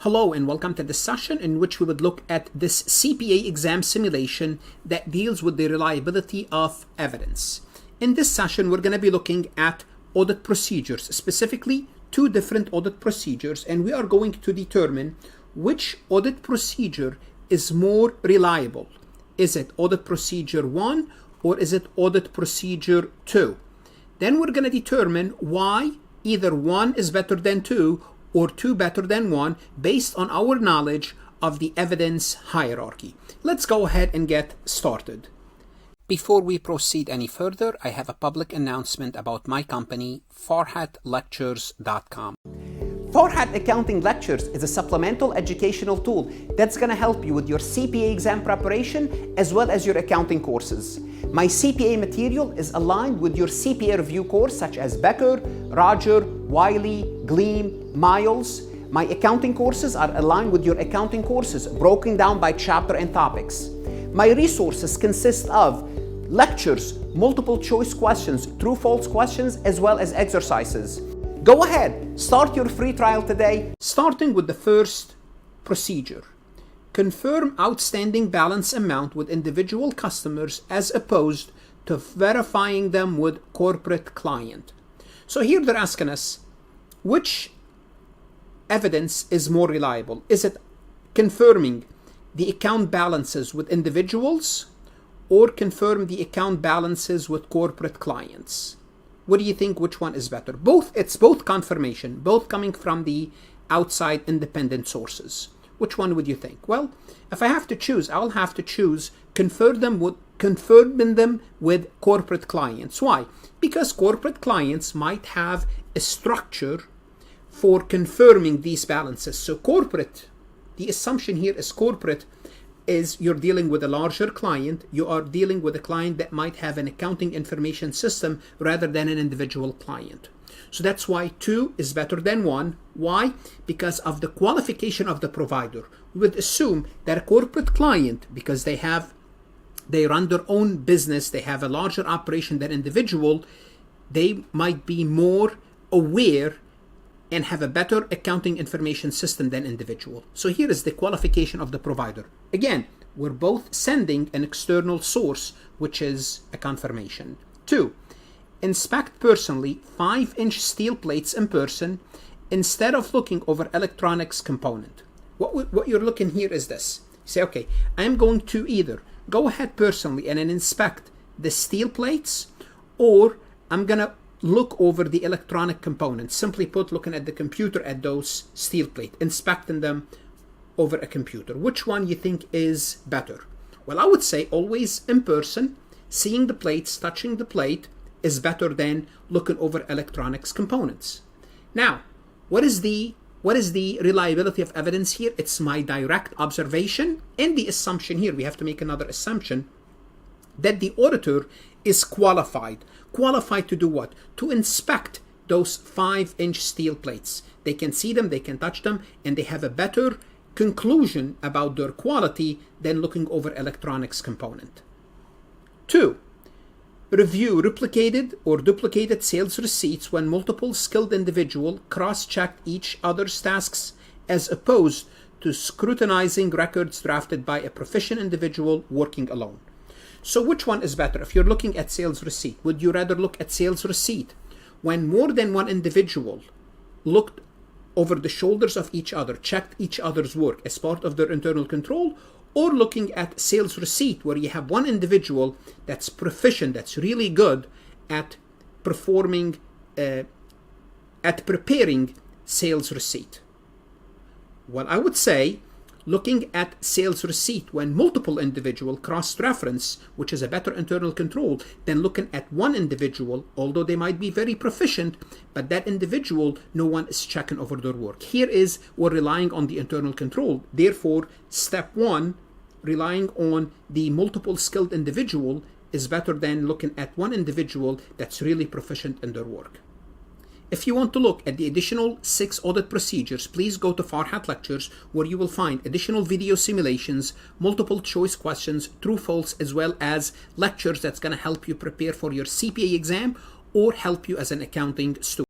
Hello and welcome to this session in which we would look at this CPA exam simulation that deals with the reliability of evidence. In this session, we're going to be looking at audit procedures, specifically two different audit procedures, and we are going to determine which audit procedure is more reliable. Is it audit procedure 1 or is it audit procedure 2? Then we're going to determine why either 1 is better than 2 or 2 better than 1 based on our knowledge of the evidence hierarchy. Let's go ahead and get started. Before we proceed any further, I have a public announcement about my company, FarhatLectures.com. Farhat Accounting Lectures is a supplemental educational tool that's going to help you with your CPA exam preparation as well as your accounting courses. My CPA material is aligned with your CPA review course such as Becker, Roger, Wiley, Gleam, Miles. My accounting courses are aligned with your accounting courses broken down by chapter and topics. My resources consist of lectures, multiple choice questions, true-false questions, as well as exercises. Go ahead, start your free trial today. Starting with the first procedure. Confirm outstanding balance amount with individual customers as opposed to verifying them with corporate client. So here they're asking us, which evidence is more reliable? Is it confirming the account balances with individuals or confirm the account balances with corporate clients? What do you think, which one is better? It's both confirmation, both coming from the outside independent sources. Which one would you think? Well, if I have to choose, I'll have to choose confirming them with corporate clients. Why? Because corporate clients might have a structure for confirming these balances. So corporate, the assumption here is corporate is you're dealing with a larger client. You are dealing with a client that might have an accounting information system rather than an individual client. So that's why 2 is better than 1. Why? Because of the qualification of the provider. We would assume that a corporate client, because they run their own business, they have a larger operation than individual, they might be more aware and have a better accounting information system than individual. So here is the qualification of the provider. Again, we're both sending an external source, which is a confirmation. 2, inspect personally 5-inch steel plates in person instead of looking over electronics component. What you're looking here is this. You say, okay, I'm going to either go ahead personally and then inspect the steel plates, or I'm going to look over the electronic components. Simply put, looking at the computer at those steel plates, inspecting them over a computer. Which one you think is better? Well, I would say always in person, seeing the plates, touching the plate is better than looking over electronics components. Now, what is the reliability of evidence here? It's my direct observation and the assumption here. We have to make another assumption that the auditor is qualified. Qualified to do what? To inspect those 5-inch steel plates. They can see them, they can touch them, and they have a better conclusion about their quality than looking over electronics component. 2, review replicated or duplicated sales receipts when multiple skilled individuals cross-check each other's tasks as opposed to scrutinizing records drafted by a proficient individual working alone. So which one is better? If you're looking at sales receipt, would you rather look at sales receipt when more than one individual looked over the shoulders of each other, checked each other's work as part of their internal control, or looking at sales receipt where you have one individual that's proficient, that's really good at performing, at preparing sales receipt? Well, I would say looking at sales receipt when multiple individual cross-reference, which is a better internal control than looking at one individual, although they might be very proficient, but that individual, no one is checking over their work. Here is we're relying on the internal control. Therefore, step 1, relying on the multiple skilled individual is better than looking at one individual that's really proficient in their work. If you want to look at the additional 6 audit procedures, please go to Farhat Lectures, where you will find additional video simulations, multiple choice questions, true, false, as well as lectures that's going to help you prepare for your CPA exam or help you as an accounting student.